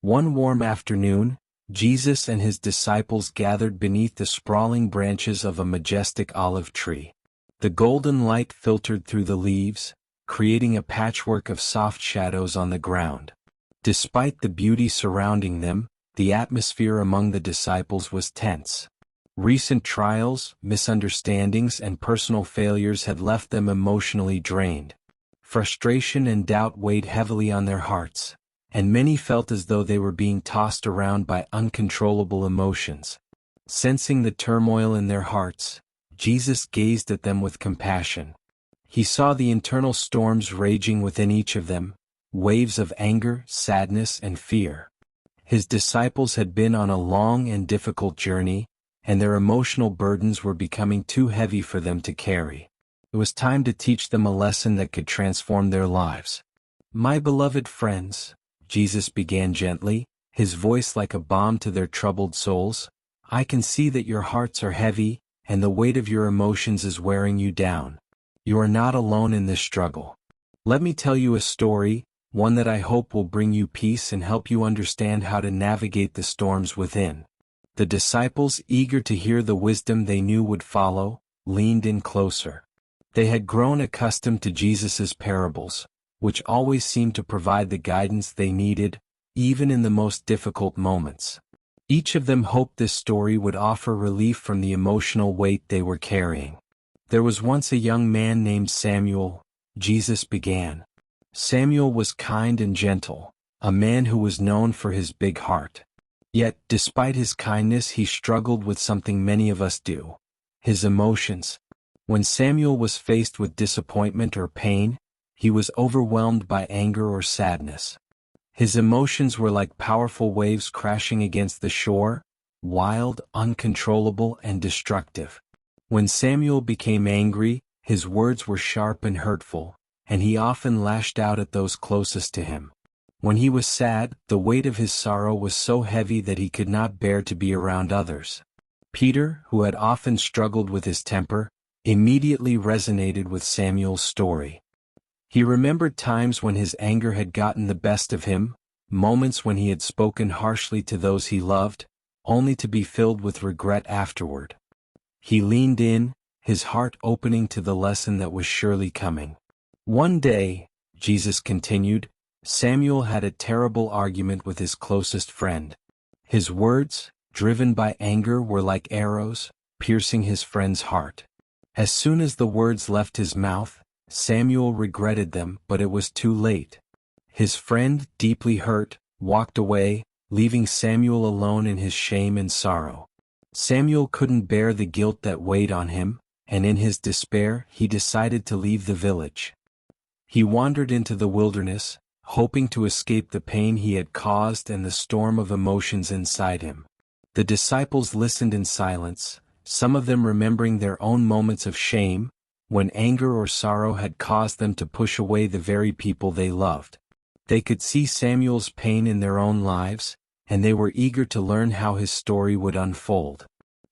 One warm afternoon, Jesus and his disciples gathered beneath the sprawling branches of a majestic olive tree. The golden light filtered through the leaves, creating a patchwork of soft shadows on the ground. Despite the beauty surrounding them, the atmosphere among the disciples was tense. Recent trials, misunderstandings, and personal failures had left them emotionally drained. Frustration and doubt weighed heavily on their hearts, and many felt as though they were being tossed around by uncontrollable emotions. Sensing the turmoil in their hearts, Jesus gazed at them with compassion. He saw the internal storms raging within each of them, waves of anger, sadness, and fear. His disciples had been on a long and difficult journey, and their emotional burdens were becoming too heavy for them to carry. It was time to teach them a lesson that could transform their lives. "My beloved friends," Jesus began gently, his voice like a balm to their troubled souls, "I can see that your hearts are heavy, and the weight of your emotions is wearing you down. You are not alone in this struggle. Let me tell you a story, one that I hope will bring you peace and help you understand how to navigate the storms within." The disciples, eager to hear the wisdom they knew would follow, leaned in closer. They had grown accustomed to Jesus' parables, which always seemed to provide the guidance they needed, even in the most difficult moments. Each of them hoped this story would offer relief from the emotional weight they were carrying. "There was once a young man named Samuel," Jesus began. Samuel was kind and gentle, a man who was known for his big heart. Yet, despite his kindness, he struggled with something many of us do: his emotions. When Samuel was faced with disappointment or pain, he was overwhelmed by anger or sadness. His emotions were like powerful waves crashing against the shore, wild, uncontrollable, and destructive. When Samuel became angry, his words were sharp and hurtful, and he often lashed out at those closest to him. When he was sad, the weight of his sorrow was so heavy that he could not bear to be around others. Peter, who had often struggled with his temper, immediately resonated with Samuel's story. He remembered times when his anger had gotten the best of him, moments when he had spoken harshly to those he loved, only to be filled with regret afterward. He leaned in, his heart opening to the lesson that was surely coming. One day, Jesus continued, Samuel had a terrible argument with his closest friend. His words, driven by anger, were like arrows, piercing his friend's heart. As soon as the words left his mouth, Samuel regretted them, but it was too late. His friend, deeply hurt, walked away, leaving Samuel alone in his shame and sorrow. Samuel couldn't bear the guilt that weighed on him, and in his despair, he decided to leave the village. He wandered into the wilderness, hoping to escape the pain he had caused and the storm of emotions inside him. The disciples listened in silence, some of them remembering their own moments of shame, when anger or sorrow had caused them to push away the very people they loved. They could see Samuel's pain in their own lives, and they were eager to learn how his story would unfold.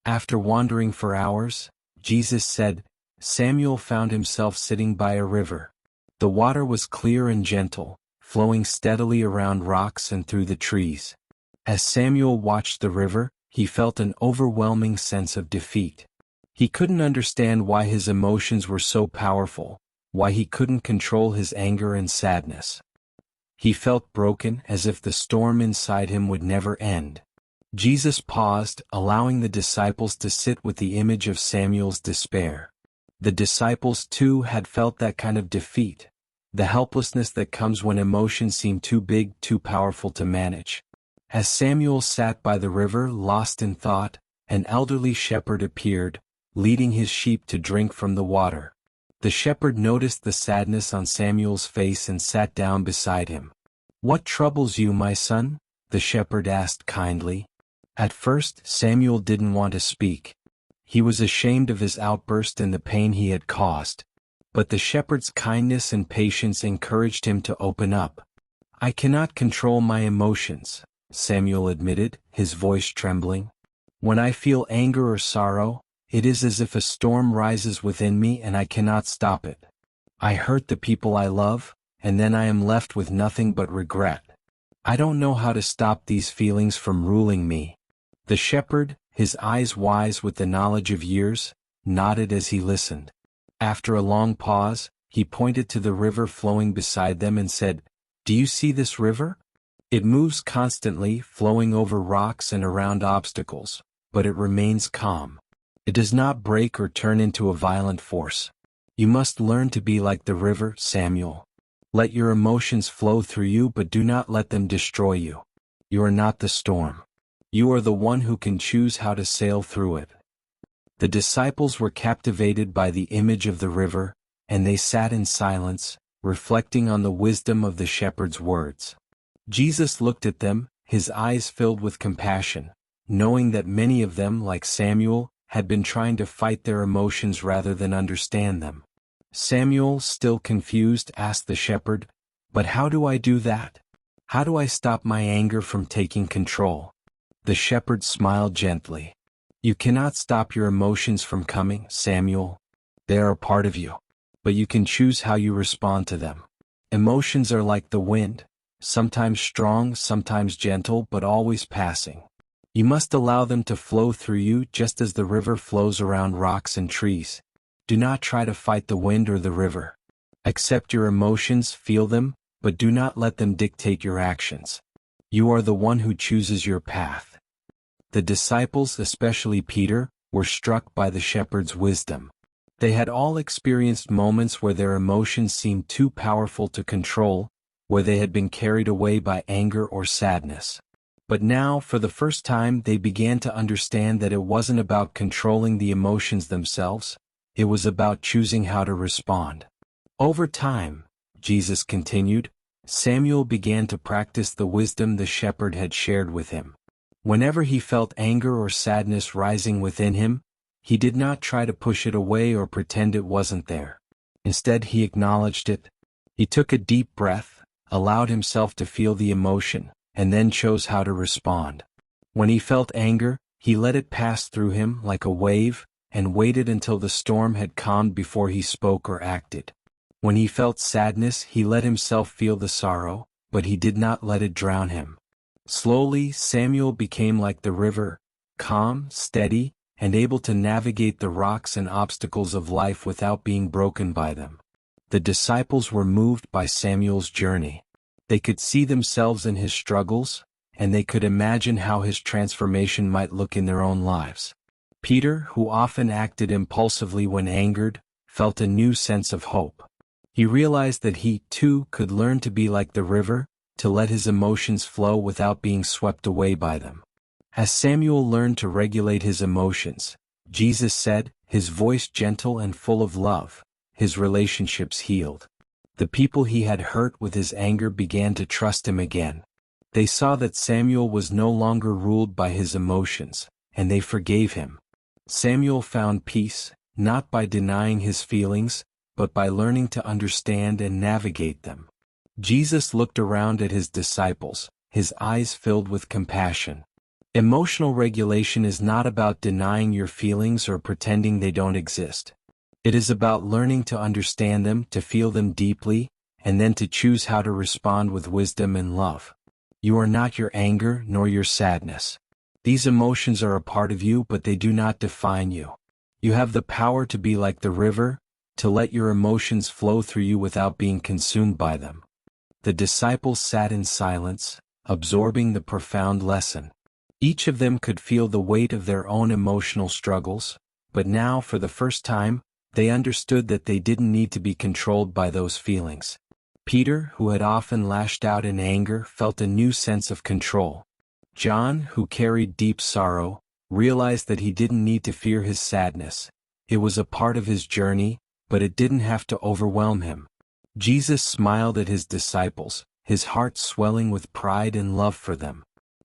After wandering for hours, Jesus said, Samuel found himself sitting by a river. The water was clear and gentle, flowing steadily around rocks and through the trees. As Samuel watched the river, he felt an overwhelming sense of defeat. He couldn't understand why his emotions were so powerful, why he couldn't control his anger and sadness. He felt broken, as if the storm inside him would never end. Jesus paused, allowing the disciples to sit with the image of Samuel's despair. The disciples, too, had felt that kind of defeat, the helplessness that comes when emotions seem too big, too powerful to manage. As Samuel sat by the river, lost in thought, an elderly shepherd appeared, leading his sheep to drink from the water. The shepherd noticed the sadness on Samuel's face and sat down beside him. "What troubles you, my son?" the shepherd asked kindly. At first, Samuel didn't want to speak. He was ashamed of his outburst and the pain he had caused. But the shepherd's kindness and patience encouraged him to open up. "I cannot control my emotions," Samuel admitted, his voice trembling. "When I feel anger or sorrow, it is as if a storm rises within me and I cannot stop it. I hurt the people I love, and then I am left with nothing but regret. I don't know how to stop these feelings from ruling me. The shepherd, his eyes wise with the knowledge of years, nodded as he listened. After a long pause, he pointed to the river flowing beside them and said, "Do you see this river? It moves constantly, flowing over rocks and around obstacles, but it remains calm. It does not break or turn into a violent force. You must learn to be like the river, Samuel. Let your emotions flow through you, but do not let them destroy you. You are not the storm. You are the one who can choose how to sail through it." The disciples were captivated by the image of the river, and they sat in silence, reflecting on the wisdom of the shepherd's words. Jesus looked at them, his eyes filled with compassion, knowing that many of them, like Samuel, had been trying to fight their emotions rather than understand them. Samuel, still confused, asked the shepherd, "But how do I do that? How do I stop my anger from taking control?" The shepherd smiled gently. "You cannot stop your emotions from coming, Samuel. They are a part of you. But you can choose how you respond to them. Emotions are like the wind, sometimes strong, sometimes gentle, but always passing. You must allow them to flow through you just as the river flows around rocks and trees. Do not try to fight the wind or the river. Accept your emotions, feel them, but do not let them dictate your actions. You are the one who chooses your path." The disciples, especially Peter, were struck by the shepherd's wisdom. They had all experienced moments where their emotions seemed too powerful to control, where they had been carried away by anger or sadness. But now, for the first time, they began to understand that it wasn't about controlling the emotions themselves, it was about choosing how to respond. Over time, Jesus continued, Samuel began to practice the wisdom the shepherd had shared with him. Whenever he felt anger or sadness rising within him, he did not try to push it away or pretend it wasn't there. Instead, he acknowledged it. He took a deep breath, allowed himself to feel the emotion, and then chose how to respond. When he felt anger, he let it pass through him like a wave, and waited until the storm had calmed before he spoke or acted. When he felt sadness, he let himself feel the sorrow, but he did not let it drown him. Slowly, Samuel became like the river, calm, steady, and able to navigate the rocks and obstacles of life without being broken by them. The disciples were moved by Samuel's journey. They could see themselves in his struggles, and they could imagine how his transformation might look in their own lives. Peter, who often acted impulsively when angered, felt a new sense of hope. He realized that he, too, could learn to be like the river, to let his emotions flow without being swept away by them. As Samuel learned to regulate his emotions, Jesus said, his voice gentle and full of love, his relationships healed. The people he had hurt with his anger began to trust him again. They saw that Samuel was no longer ruled by his emotions, and they forgave him. Samuel found peace, not by denying his feelings, but by learning to understand and navigate them. Jesus looked around at his disciples, his eyes filled with compassion. Emotional regulation is not about denying your feelings or pretending they don't exist. It is about learning to understand them, to feel them deeply, and then to choose how to respond with wisdom and love. You are not your anger nor your sadness. These emotions are a part of you, but they do not define you. You have the power to be like the river, to let your emotions flow through you without being consumed by them. The disciples sat in silence, absorbing the profound lesson. Each of them could feel the weight of their own emotional struggles, but now, for the first time, they understood that they didn't need to be controlled by those feelings. Peter, who had often lashed out in anger, felt a new sense of control. John, who carried deep sorrow, realized that he didn't need to fear his sadness. It was a part of his journey, but it didn't have to overwhelm him. Jesus smiled at his disciples, his heart swelling with pride and love for them.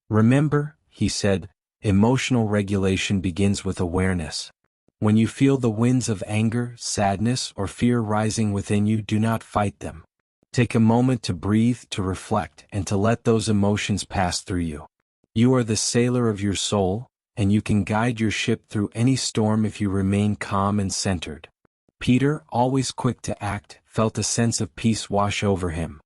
Remember, he said, emotional regulation begins with awareness. When you feel the winds of anger, sadness, or fear rising within you, do not fight them. Take a moment to breathe, to reflect, and to let those emotions pass through you. You are the sailor of your soul, and you can guide your ship through any storm if you remain calm and centered. Peter, always quick to act, felt a sense of peace wash over him.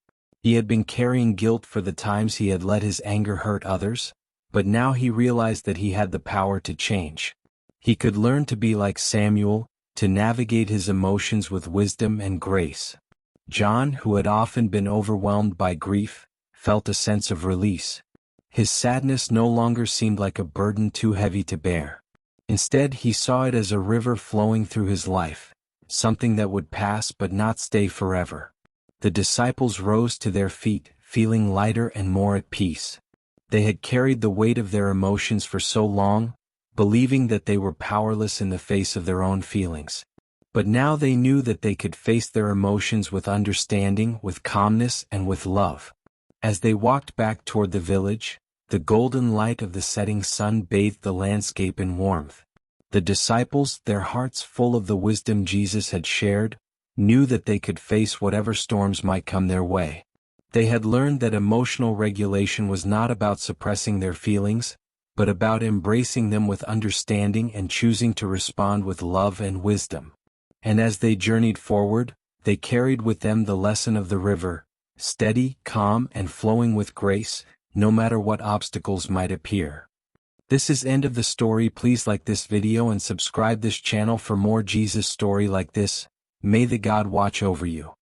He had been carrying guilt for the times he had let his anger hurt others, but now he realized that he had the power to change. He could learn to be like Samuel, to navigate his emotions with wisdom and grace. John, who had often been overwhelmed by grief, felt a sense of release. His sadness no longer seemed like a burden too heavy to bear. Instead, he saw it as a river flowing through his life, something that would pass but not stay forever. The disciples rose to their feet, feeling lighter and more at peace. They had carried the weight of their emotions for so long, believing that they were powerless in the face of their own feelings. But now they knew that they could face their emotions with understanding, with calmness, and with love. As they walked back toward the village, the golden light of the setting sun bathed the landscape in warmth. The disciples, their hearts full of the wisdom Jesus had shared, knew that they could face whatever storms might come their way. They had learned that emotional regulation was not about suppressing their feelings, but about embracing them with understanding and choosing to respond with love and wisdom. And as they journeyed forward, they carried with them the lesson of the river, steady, calm, and flowing with grace, no matter what obstacles might appear. This is end of the story. Please like this video and subscribe this channel for more Jesus story like this. May the God watch over you.